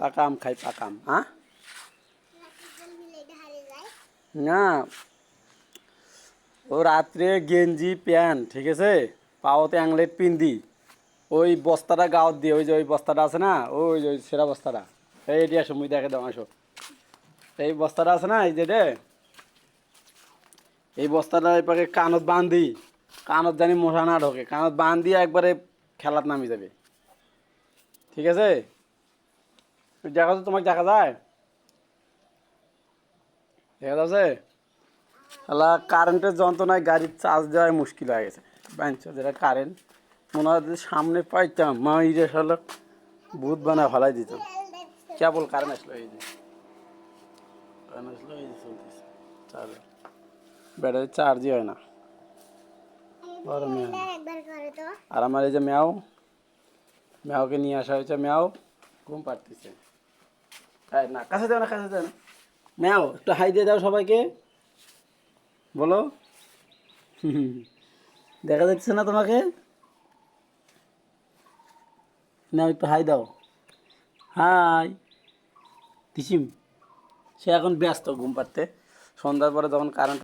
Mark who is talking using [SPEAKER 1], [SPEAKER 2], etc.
[SPEAKER 1] পাকা আম খাই, পাকা আম। হ্যাঁ না, ও রাত্রে গেঞ্জি প্যান্ট, ঠিক আছে, পাওতে অ্যাংলেট পিন্দি, ওই বস্তাটা গাঁত দিয়ে, ওই যে ওই বস্তাটা আছে না, ওই ওই সেরা বস্তাটা, এই এটি আসো, মুই দেখে দাও আসো, এই বস্তাটা আছে না, এই যে এই বস্তাটা এপাকে কানত বান্ধি, কানত জানি মশা না ঢোকে, কানত বান্ধি একবারে খেলাত নামি যাবে, ঠিক আছে। দেখা তো তোমাকে দেখা যায়, দেখা যাচ্ছে। শালা কারেন্টের যন্ত্রণায় গাড়ির চার্জ দেওয়াই মুশকিল হয়ে গেছে। বাঞ্চ যেটা কারেন্ট, মনে হয় যদি সামনে পাইতাম মা ইরে শালা ভূত বানা ফেলাই দিতাম। কেবল কারেন্ট আসলো, এই যে কারেন্ট আসলো, এই যে চলতেছে চার্জ, ব্যাটারি চার্জই হয় না। আর আমার এই যে ম্যাও, ম্যাওকে নিয়ে আসা হয়েছে, ম্যাও ঘুম পাড়তেছে। না কাছে যাও না, কাছে যাও না, ম্যাও একটু হাই দিয়ে দাও সবাইকে, বলো। দেখা যাচ্ছে না তোমাকে, না একটু হাই দাও, হাই দিছিম। সে এখন ব্যস্ত ঘুম পাড়তে, সন্ধ্যার পরে যখন কারেন্ট